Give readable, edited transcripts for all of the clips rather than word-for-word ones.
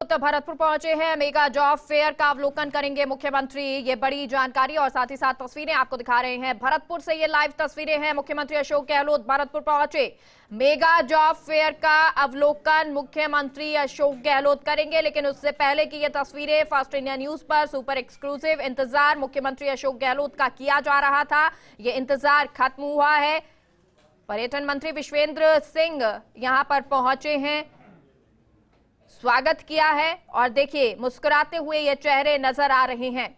उत्तर भरतपुर पहुंचे हैं। Mega job fair का अवलोकन करेंगे मुख्यमंत्री। ये बड़ी जानकारी और साथ ही साथ तस्वीरें आपको दिखा रहे हैं। भरतपुर से ये लाइव तस्वीरें हैं। मुख्यमंत्री अशोक गहलोत भरतपुर पहुंचे। मेगा जॉब फेयर का अवलोकन मुख्यमंत्री अशोक गहलोत करेंगे, लेकिन उससे पहले की ये तस्वीरें फास्ट इंडिया न्यूज पर सुपर एक्सक्लूसिव। इंतजार मुख्यमंत्री अशोक गहलोत का किया जा रहा था, ये इंतजार खत्म हुआ है। पर्यटन मंत्री विश्वेंद्र सिंह यहां पर पहुंचे हैं, स्वागत किया है और देखिए मुस्कुराते हुए ये चेहरे नजर आ रहे हैं।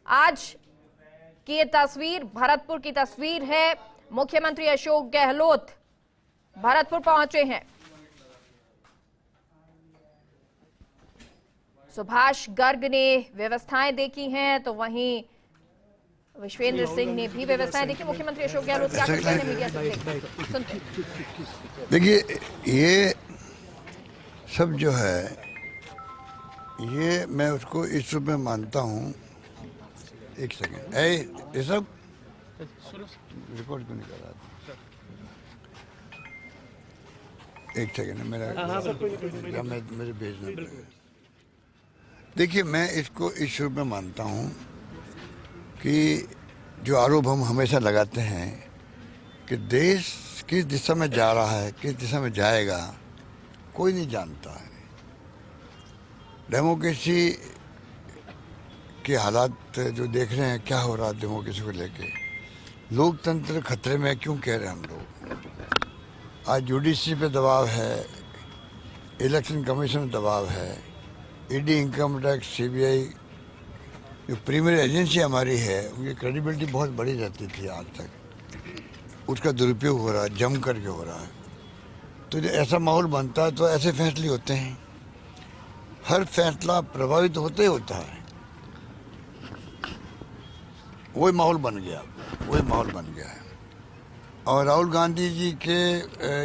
आज की ये तस्वीर भरतपुर की तस्वीर है। मुख्यमंत्री अशोक गहलोत भरतपुर पहुंचे हैं। सुभाष गर्ग ने व्यवस्थाएं देखी हैं, तो वहीं विश्वेंद्र सिंह ने भी व्यवस्थाएं देखी। मुख्यमंत्री अशोक गहलोत क्या कहते हैं मीडिया से सुनते। देखिए, ये सब जो है ये मैं उसको इस रूप में मानता हूँ। एक सेकेंड, ये सब रिकॉर्ड क्यों नहीं कर रहा था? एक सेकेंड, मेरा मेरे भेजना पड़ेगा। देखिए, मैं इसको इस रूप में मानता हूँ कि जो आरोप हम हमेशा लगाते हैं कि देश किस दिशा में जा रहा है, किस दिशा में जाएगा, कोई नहीं जानता है। डेमोक्रेसी के हालात जो देख रहे हैं, क्या हो रहा है डेमोक्रेसी को लेके, लोकतंत्र खतरे में क्यों कह रहे हैं हम लोग। आज जुडिशरी पे दबाव है, इलेक्शन कमीशन में दबाव है, ईडी, इनकम टैक्स, सीबीआई जो प्रीमियर एजेंसी हमारी है, उनकी क्रेडिबिलिटी बहुत बड़ी रहती थी आज तक। उसका दुरुपयोग हो रहा है, जम करके हो रहा है। तो जब ऐसा माहौल बनता है तो ऐसे फैसले होते हैं। हर फैसला प्रभावित होते ही होता है। वही माहौल बन गया, वही माहौल बन गया है। और राहुल गांधी जी के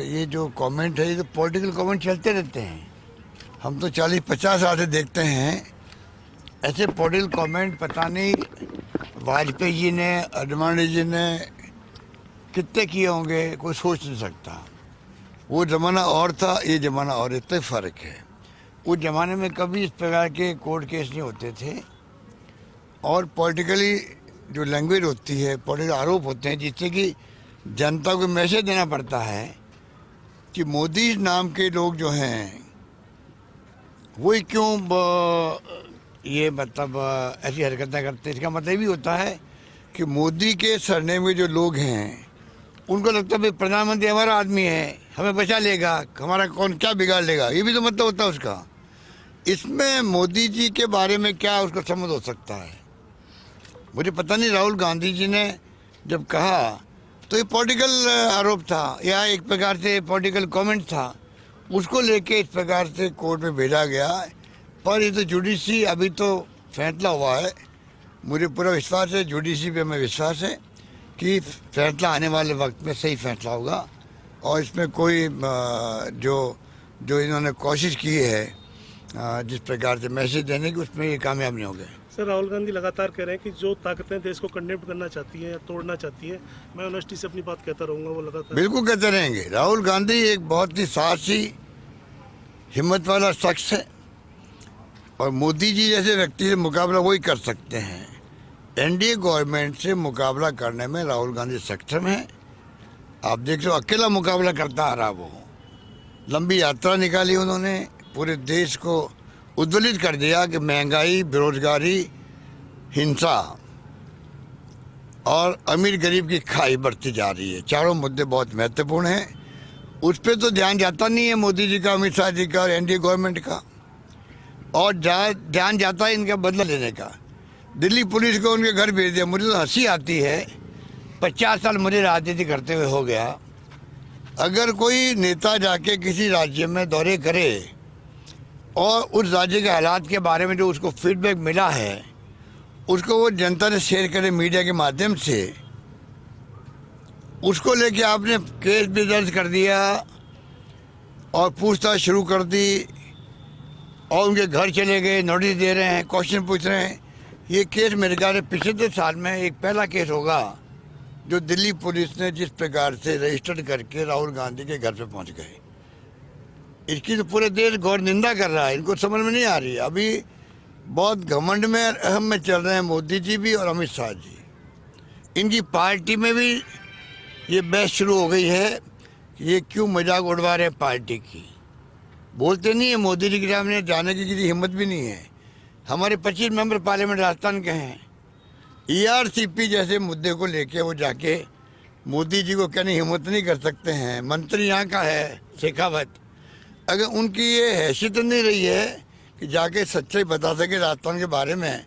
ये जो कमेंट है, ये तो पॉलिटिकल कमेंट चलते रहते हैं। हम तो 40-50 साल से देखते हैं ऐसे पॉलिटिकल कमेंट। पता नहीं वाजपेयी जी ने, अडवाणी जी ने कितने किए होंगे, कोई सोच नहीं सकता। वो ज़माना और था, ये ज़माना और, इतना फ़र्क है। उस ज़माने में कभी इस प्रकार के कोर्ट केस नहीं होते थे। और पॉलिटिकली जो लैंग्वेज होती है, पॉलिटिकल आरोप होते हैं, जिससे कि जनता को मैसेज देना पड़ता है कि मोदी नाम के लोग जो हैं वही क्यों ये मतलब ऐसी हरकतें करते हैं। इसका मतलब भी होता है कि मोदी के सरनेम में जो लोग हैं उनको लगता है भाई प्रधानमंत्री हमारा आदमी है, हमें बचा लेगा, हमारा कौन क्या बिगाड़ लेगा। ये भी तो मतलब होता है उसका। इसमें मोदी जी के बारे में क्या उसको समझ हो सकता है, मुझे पता नहीं। राहुल गांधी जी ने जब कहा तो ये पॉलिटिकल आरोप था या एक प्रकार से पॉलिटिकल कमेंट था। उसको लेके इस प्रकार से कोर्ट में भेजा गया। पर ये तो जुडिशरी, अभी तो फैसला हुआ है। मुझे पूरा विश्वास है, जुडिशरी पे हमें विश्वास है कि फैसला आने वाले वक्त में सही फैसला होगा। और इसमें कोई जो इन्होंने कोशिश की है जिस प्रकार से मैसेज देने की, उसमें ये कामयाब नहीं हो गए। सर, राहुल गांधी लगातार कह रहे हैं कि जो ताकतें देश को कंडेम करना चाहती हैं या तोड़ना चाहती हैं, मैं ऑनेस्टी से अपनी बात कहता रहूँगा। वो लगातार बिल्कुल कहते रहेंगे। राहुल गांधी एक बहुत ही साहसी, हिम्मत वाला शख्स है और मोदी जी जैसे व्यक्ति से मुकाबला वही कर सकते हैं। एनडीए गवर्नमेंट से मुकाबला करने में राहुल गांधी सक्षम है। आप देख लो, अकेला मुकाबला करता आ रहा। वो लंबी यात्रा निकाली उन्होंने, पूरे देश को उद्वेलित कर दिया कि महंगाई, बेरोजगारी, हिंसा और अमीर गरीब की खाई बढ़ती जा रही है। चारों मुद्दे बहुत महत्वपूर्ण हैं। उस पर तो ध्यान जाता नहीं है मोदी जी का, अमित शाह जी का और एनडीए गवर्नमेंट का। और ध्यान जाता है इनका बदला लेने का। दिल्ली पुलिस को उनके घर भेज दिया। मुझे तो हंसी आती है, 50 साल मुझे राजनीति करते हुए हो गया। अगर कोई नेता जाके किसी राज्य में दौरे करे और उस राज्य के हालात के बारे में जो उसको फीडबैक मिला है उसको वो जनता ने शेयर करे मीडिया के माध्यम से, उसको लेके आपने केस भी दर्ज कर दिया और पूछताछ शुरू कर दी और उनके घर चले गए, नोटिस दे रहे हैं, क्वेश्चन पूछ रहे हैं। ये केस मेरे ख्याल से पिछले साल में एक पहला केस होगा जो दिल्ली पुलिस ने जिस प्रकार से रजिस्टर्ड करके राहुल गांधी के घर पे पहुंच गए। इसकी तो पूरे देश गौर निंदा कर रहा है, इनको समझ में नहीं आ रही। अभी बहुत घमंड में अहम में चल रहे हैं मोदी जी भी और अमित शाह जी। इनकी पार्टी में भी ये बहस शुरू हो गई है कि ये क्यों मजाक उड़वा रहे हैं पार्टी की। बोलते नहीं है, मोदी जी के सामने जाने की किसी हिम्मत भी नहीं है। हमारे 25 मेंबर पार्लियामेंट राजस्थान के हैं। ERCP जैसे मुद्दे को लेके वो जाके मोदी जी को कहने हिम्मत नहीं कर सकते हैं। मंत्री यहाँ का है शेखावत, अगर उनकी ये हैसियत नहीं रही है कि जाके सच्चाई बता सके राजस्थान के बारे में,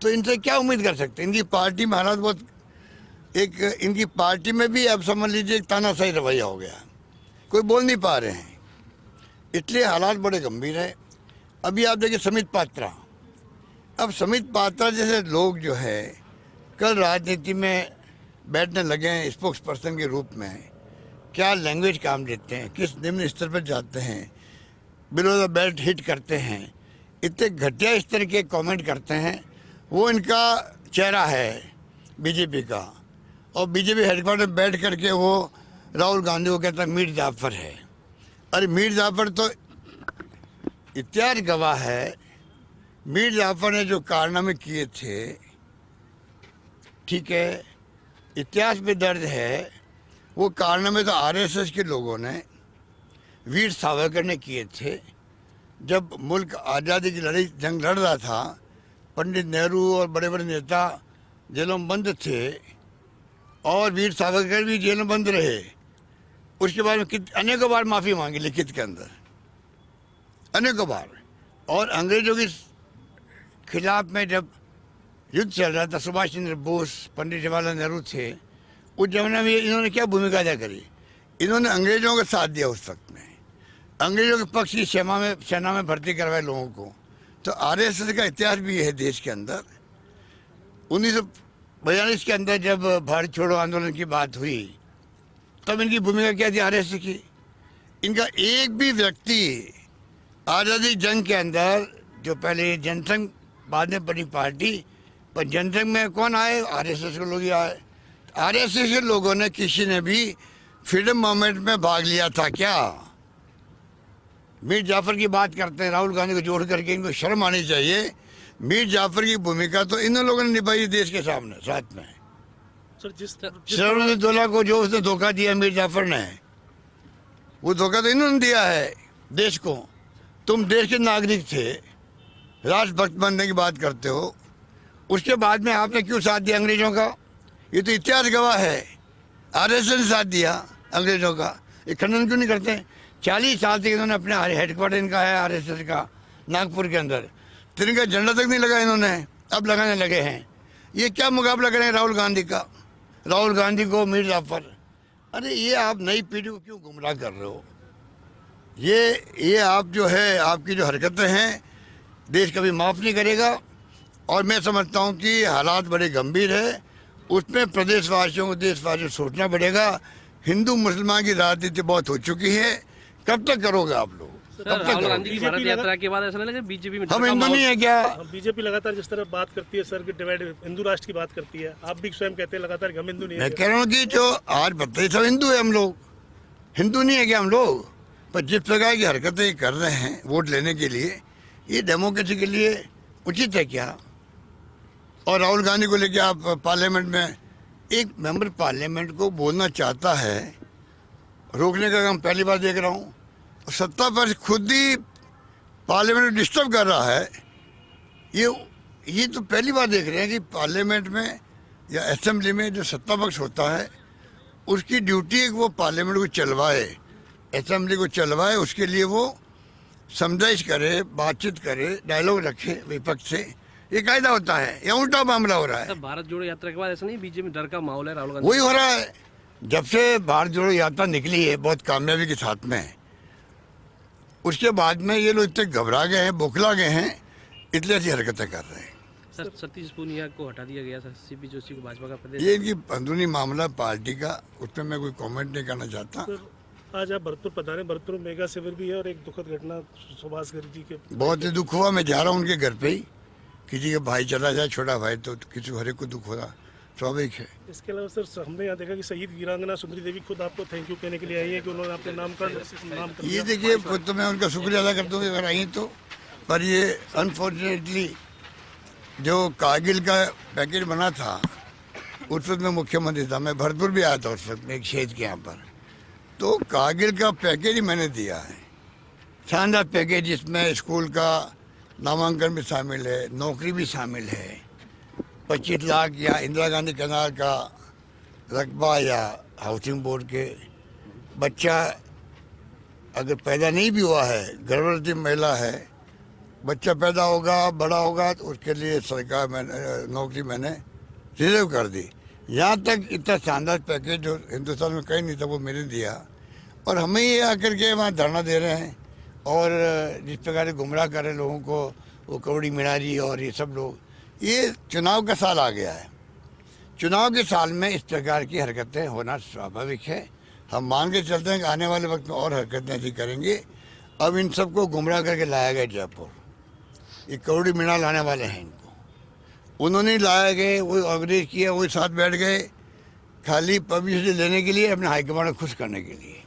तो इनसे क्या उम्मीद कर सकते हैं। इनकी पार्टी में हालात बहुत इनकी पार्टी में भी अब समझ लीजिए एक तानाशाही रवैया हो गया, कोई बोल नहीं पा रहे हैं, इसलिए हालात बड़े गंभीर है। अभी आप देखिए समित पात्रा, अब समित पात्रा जैसे लोग जो है कल राजनीति में बैठने लगे हैं स्पोक्स पर्सन के रूप में, क्या लैंग्वेज काम देते हैं, किस निम्न स्तर पर जाते हैं, बिलो द बेल्ट हिट करते हैं, इतने घटिया स्तर के कमेंट करते हैं। वो इनका चेहरा है बीजेपी का, और बीजेपी हेडक्वार्टर में बैठ करके वो राहुल गांधी को कहता है मीर जाफर है। अरे मीर जाफर तो इतिहास गवाह है, मीर जाफर ने जो कारनामे किए थे, ठीक है, इतिहास में दर्ज है, वो कारनामे तो RSS के लोगों ने, वीर सावरकर ने किए थे। जब मुल्क आज़ादी की लड़ाई जंग लड़ रहा था, पंडित नेहरू और बड़े बड़े नेता जेलों में बंद थे और वीर सावरकर भी जेल में बंद रहे। उसके बाद में अनेकों बार माफ़ी मांगी लिखित के अंदर, अनेकों बार। और अंग्रेजों के खिलाफ में जब युद्ध चल रहा था, सुभाष चंद्र बोस, पंडित जवाहरलाल नेहरू थे, उस जमाने में इन्होंने क्या भूमिका अदा करी, इन्होंने अंग्रेजों का साथ दिया। उस वक्त में अंग्रेजों के पक्ष की सेना में भर्ती करवाए लोगों को। तो RSS का इतिहास भी है देश के अंदर। 1942 के अंदर जब भारत छोड़ो आंदोलन की बात हुई, तब इनकी भूमिका क्या थी RSS की। इनका एक भी व्यक्ति आज़ादी जंग के अंदर, जो पहले जनसंघ बाद में बनी पार्टी, पर जनसंघ में कौन आए, RSS के लोग ही आए। RSS के लोगों ने किसी ने भी फ्रीडम मूवमेंट में भाग लिया था क्या। मीर जाफर की बात करते हैं राहुल गांधी को जोड़ करके, इनको शर्म आनी चाहिए। मीर जाफर की भूमिका तो इन लोगों ने निभाई देश के सामने साथ में। सर शरद को जो उसने धोखा दिया मीर जाफर ने, वो धोखा तो इन्होंने दिया है देश को। तुम देश के नागरिक थे, राष्ट्रभक्त बनने की बात करते हो, उसके बाद में आपने क्यों साथ दिया अंग्रेजों का। ये तो इतिहास गवाह है, RSS ने साथ दिया अंग्रेजों का। ये खंडन क्यों नहीं करते। 40 साल तक इन्होंने अपने हेडक्वार्टर इनका है RSS का नागपुर के अंदर, तिरंगा झंडा तक नहीं लगा इन्होंने, अब लगाने लगे हैं। ये क्या मुकाबला करें राहुल गांधी का, राहुल गांधी को मीर जाफर। अरे ये आप नई पीढ़ी को क्यों गुमराह कर रहे हो। ये आप जो है, आपकी जो हरकतें हैं, देश कभी माफ़ नहीं करेगा। और मैं समझता हूँ कि हालात बड़े गंभीर है, उसमें प्रदेशवासियों को, देशवासियों को सोचना पड़ेगा। हिंदू मुसलमान की राजनीति बहुत हो चुकी है, कब तक करोगे आप लोग, कब तक राहुल गांधी की बीजेपी भारत यात्रा के बाद ऐसा नहीं लगा बीजेपी में हम हिंदू नहीं है क्या। बीजेपी लगातार जिस तरह बात करती है सर कि डिवाइड हिंदू राष्ट्र की बात करती है, आप भी स्वयं कहते हैं लगातार कि हम हिंदू नहीं मैं है। कह रहा हूँ कि जो आज बताइए सब हिंदू है, हम लोग हिंदू नहीं है क्या हम लोग। पर जिस प्रकार की हरकतें कर रहे हैं वोट लेने के लिए, ये डेमोक्रेसी के लिए उचित है क्या। और राहुल गांधी को लेके आप पार्लियामेंट में, एक मेंबर पार्लियामेंट को बोलना चाहता है, रोकने का काम पहली बार देख रहा हूँ। सत्ता पक्ष खुद ही पार्लियामेंट में डिस्टर्ब कर रहा है, ये तो पहली बार देख रहे हैं कि पार्लियामेंट में या असेंबली में जो सत्ता पक्ष होता है, उसकी ड्यूटी है कि वो पार्लियामेंट को चलवाए, असेंबली को चलवाए, उसके लिए वो समझाइश करे, बातचीत करे, डायलॉग रखे विपक्ष से। ये कायदा होता है, या उल्टा मामला हो रहा है। भारत जोड़ो यात्रा के बाद ऐसा नहीं बीजेपी में डर का माहौल है राहुल गांधी। वही हो रहा है। जब से भारत जोड़ो यात्रा निकली है बहुत कामयाबी के साथ में, उसके बाद में ये लोग इतने घबरा गए हैं, बौखला गए हैं, इसलिए ऐसी हरकतें कर रहे हैं। सर सतीश पूनिया को हटा दिया गया, सर CP जोशी को भाजपा का प्रदेश। ये इनकी अंदरूनी मामला पार्टी का, उस पर मैं कोई कमेंट नहीं करना चाहता। आज आप भरतपुर पधारे, भरतपुर में मेगा शिविर भी है और एक दुखद घटना सुभाष गर्ग जी के। बहुत ही दुख हुआ, मैं जा रहा हूँ उनके घर पे ही, किसी का भाई चला जाए, छोटा भाई, तो किसी हर एक को दुख हो रहा। स्वाभाविक है। इसके अलावा सर हमने यहाँ देखा कि शहीद वीरांगना सुंदरी देवी खुद आपको थैंक यू कहने के लिए आई है कि उन्होंने अपने नाम कर ये देखिए तो मैं उनका शुक्रिया अदा करता हूँ अगर आई तो, पर ये अनफॉर्चुनेटली जो कारगिल का पैकेज बना था उस वक्त मैं मुख्यमंत्री था, मैं भरतपुर भी आया था उस वक्त एक शहीद के यहाँ पर, तो कारगिल का पैकेज ही मैंने दिया है, शानदार पैकेज जिसमें स्कूल का नामांकन भी शामिल है, नौकरी भी शामिल है, 25 लाख या इंदिरा गांधी कैनाल का रकबा या हाउसिंग बोर्ड के, बच्चा अगर पैदा नहीं भी हुआ है, गर्भवती महिला है, बच्चा पैदा होगा बड़ा होगा तो उसके लिए सरकार नौकरी मैंने रिजर्व कर दी। यहाँ तक इतना शानदार पैकेज जो हिंदुस्तान में कहीं नहीं था वो मैंने दिया, और हमें ये आकर के वहाँ धरना दे रहे हैं और जिस प्रकार से गुमराह कर रहे लोगों को, वो कौड़ी मीणारी और ये सब लोग, ये चुनाव का साल आ गया है, चुनाव के साल में इस प्रकार की हरकतें होना स्वाभाविक है। हम मान के चलते हैं कि आने वाले वक्त में और हरकतें ऐसी करेंगे। अब इन सबको गुमराह करके लाया गया जयपुर, ये कौड़ी मीणा लाने वाले हैं, इनको उन्होंने लाया गए, वही ऑर्गेनाइज किया, वही साथ बैठ गए खाली पब्लिसिटी लेने के लिए, अपने हाईकमांड को खुश करने के लिए।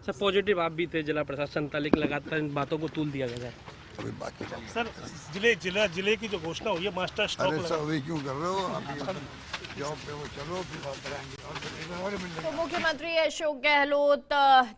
सर पॉजिटिव आप भी थे जिला प्रशासन था, लेकिन लगातार इन बातों को तूल दिया गया। अभी बाकी सर जिले की जो घोषणा हुई है मास्टर स्ट्रोक अरे सर अभी क्यों कर रहे हो, अभी जॉब पे वो चलो फिर बात कराएंगे और मिल तो मुख्यमंत्री अशोक गहलोत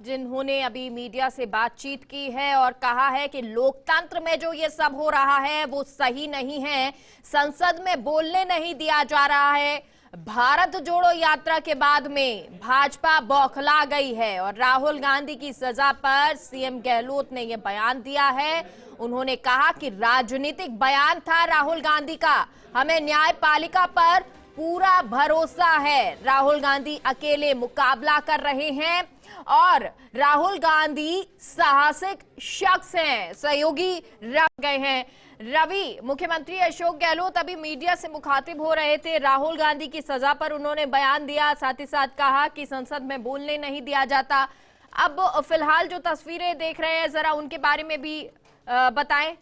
जिन्होंने अभी मीडिया से बातचीत की है और कहा है कि लोकतंत्र में जो ये सब हो रहा है वो सही नहीं है, संसद में बोलने नहीं दिया जा रहा है। भारत जोड़ो यात्रा के बाद में भाजपा बौखला गई है और राहुल गांधी की सजा पर सीएम गहलोत ने यह बयान दिया है। उन्होंने कहा कि राजनीतिक बयान था राहुल गांधी का, हमें न्यायपालिका पर पूरा भरोसा है। राहुल गांधी अकेले मुकाबला कर रहे हैं और राहुल गांधी साहसिक शख्स हैं, सहयोगी रह गए हैं। रवि, मुख्यमंत्री अशोक गहलोत अभी मीडिया से मुखातिब हो रहे थे, राहुल गांधी की सजा पर उन्होंने बयान दिया, साथ ही साथ कहा कि संसद में बोलने नहीं दिया जाता। अब फिलहाल जो तस्वीरें देख रहे हैं जरा उनके बारे में भी बताएं।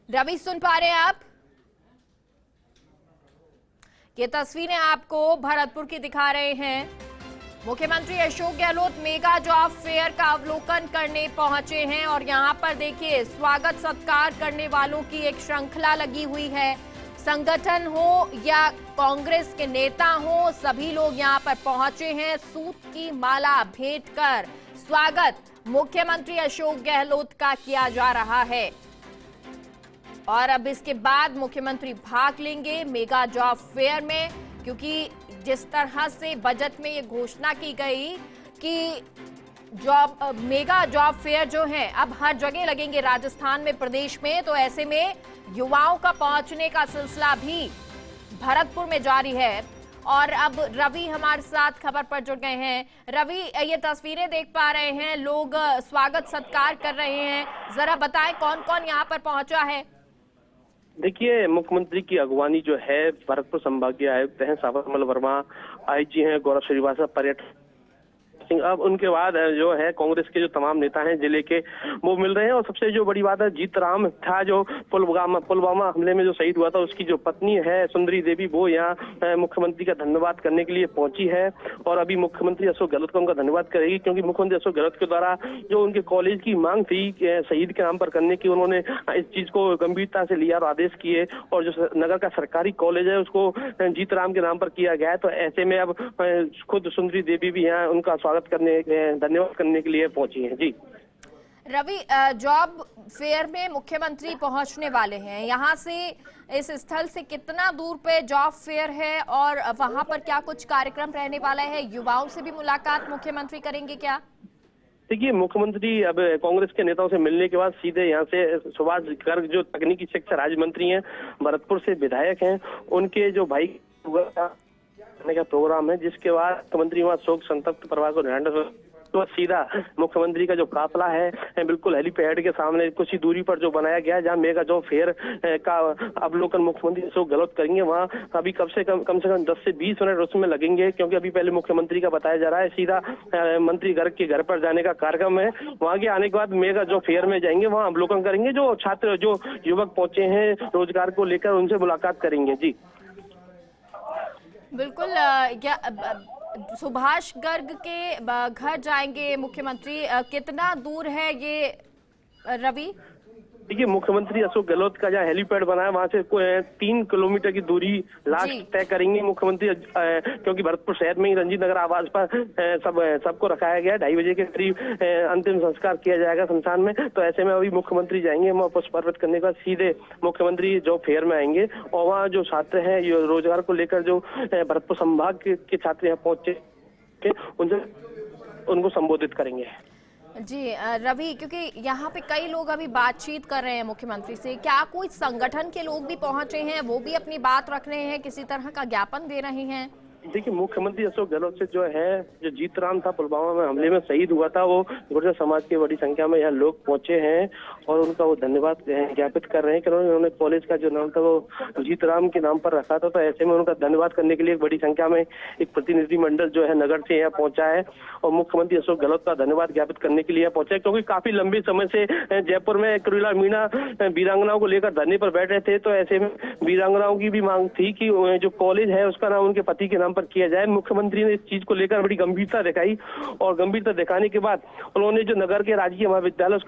रवि सुन पा रहे हैं आप? ये तस्वीरें आपको भरतपुर की दिखा रहे हैं। मुख्यमंत्री Ashok Gehlot mega job fair का अवलोकन करने पहुंचे हैं और यहां पर देखिए स्वागत सत्कार करने वालों की एक श्रृंखला लगी हुई है। संगठन हो या कांग्रेस के नेता हो, सभी लोग यहां पर पहुंचे हैं। सूत की माला भेंट कर स्वागत मुख्यमंत्री अशोक गहलोत का किया जा रहा है और अब इसके बाद मुख्यमंत्री भाग लेंगे मेगा जॉब फेयर में, क्योंकि जिस तरह से बजट में ये घोषणा की गई कि मेगा जॉब फेयर जो है अब हर जगह लगेंगे राजस्थान में, प्रदेश में, तो ऐसे में युवाओं का पहुंचने का सिलसिला भी भरतपुर में जारी है। और अब रवि हमारे साथ खबर पर जुड़ गए हैं। रवि, ये तस्वीरें देख पा रहे हैं, लोग स्वागत सत्कार कर रहे हैं, जरा बताएं कौन कौन यहाँ पर पहुंचा है। देखिए, मुख्यमंत्री की अगवानी जो है भरतपुर संभागीय आयुक्त हैं सावरमल वर्मा, आईजी हैं गौरव श्रीवास्तव, पर्यटन सिंह, अब उनके बाद जो है कांग्रेस के जो तमाम नेता हैं जिले के वो मिल रहे हैं। और सबसे जो बड़ी बात है, जीतराम था जो पुलवामा हमले में जो शहीद हुआ था, उसकी जो पत्नी है सुंदरी देवी, वो यहाँ मुख्यमंत्री का धन्यवाद करने के लिए पहुंची है और अभी मुख्यमंत्री अशोक गहलोत का उनका धन्यवाद करेगी, क्योंकि मुख्यमंत्री अशोक गहलोत के द्वारा जो उनके कॉलेज की मांग थी शहीद के नाम पर करने की, उन्होंने इस चीज को गंभीरता से लिया और आदेश किए और जो नगर का सरकारी कॉलेज है उसको जीतराम के नाम पर किया गया है। तो ऐसे में अब खुद सुंदरी देवी भी यहाँ उनका धन्यवाद करने के लिए पहुंची हैं। जी रवि, जॉब फेयर में मुख्यमंत्री पहुंचने वाले हैं, यहाँ से इस स्थल से कितना दूर पे जॉब फेयर है और वहां पर क्या कुछ कार्यक्रम रहने वाला है? युवाओं से भी मुलाकात मुख्यमंत्री करेंगे क्या? देखिए, मुख्यमंत्री अब कांग्रेस के नेताओं से मिलने के बाद सीधे यहाँ से सुभाष गर्ग जो तकनीकी शिक्षा राज्य मंत्री हैं, भरतपुर से विधायक हैं, उनके जो भाई का प्रोग्राम है, जिसके बाद मुख्यमंत्री वहाँ शोक संतप्त परिवार को तो सीधा मुख्यमंत्री का जो काफिला है बिल्कुल हेलीपैड के सामने कुछ ही दूरी पर जो बनाया गया है, जहां मेगा जॉब फेयर का अवलोकन मुख्यमंत्री अशोक गहलोत करेंगे। वहां अभी कम से कम 10 से 20 मिनट उसमें लगेंगे, क्योंकि अभी पहले मुख्यमंत्री का बताया जा रहा है सीधा मंत्री घर के घर पर जाने का कार्यक्रम है। वहां के आने के बाद मेगा जॉब फेयर में जाएंगे, वहां अवलोकन करेंगे, जो छात्र जो युवक पहुंचे हैं रोजगार को लेकर उनसे मुलाकात करेंगे। जी बिल्कुल। सुभाष गर्ग के घर जाएंगे मुख्यमंत्री, कितना दूर है ये रवि? देखिए, मुख्यमंत्री अशोक गहलोत का जहाँ हेलीपैड बना है वहां से 3 किलोमीटर की दूरी लास्ट तय करेंगे मुख्यमंत्री, क्योंकि भरतपुर शहर में ही रंजीत नगर आवास पर सबको रखाया गया है। 2:30 बजे के करीब अंतिम संस्कार किया जाएगा शमशान में। तो ऐसे में अभी मुख्यमंत्री जाएंगे, वहाँ पुष्प अर्पित करने के बाद सीधे मुख्यमंत्री जॉब फेयर में आएंगे, और वहाँ जो छात्र हैं रोजगार को लेकर जो भरतपुर संभाग के छात्र यहाँ पहुंचे उनको संबोधित करेंगे। जी रवि, क्योंकि यहाँ पे कई लोग अभी बातचीत कर रहे हैं मुख्यमंत्री से, क्या कोई संगठन के लोग भी पहुंचे हैं, वो भी अपनी बात रख रहे हैं, किसी तरह का ज्ञापन दे रहे हैं? देखिए, मुख्यमंत्री अशोक गहलोत से जो है, जो जीतराम था पुलवामा में हमले में शहीद हुआ था, वो गुर्जर समाज की बड़ी संख्या में यहाँ लोग पहुंचे हैं और उनका वो धन्यवाद ज्ञापित कर रहे हैं कि उन्होंने कॉलेज का जो नाम था वो जीतराम के नाम पर रखा था। तो ऐसे में उनका धन्यवाद करने के लिए एक बड़ी संख्या में एक प्रतिनिधिमंडल जो है नगर से यहाँ पहुंचा है, और मुख्यमंत्री अशोक गहलोत का धन्यवाद ज्ञापित करने के लिए यहाँ पहुंचा है, क्योंकि काफी लंबे समय से जयपुर में कुरीला मीणा वीरांगनाओं को लेकर धरने पर बैठे थे। तो ऐसे में वीरांगनाओं की भी मांग थी कि जो कॉलेज है उसका नाम उनके पति के नाम पर किया जाए। मुख्यमंत्री ने इस चीज को लेकर बड़ी गंभीरता दिखाई, और गंभीरता दिखाने के बाद उन्होंने जो नगर के राजकीय महाविद्यालय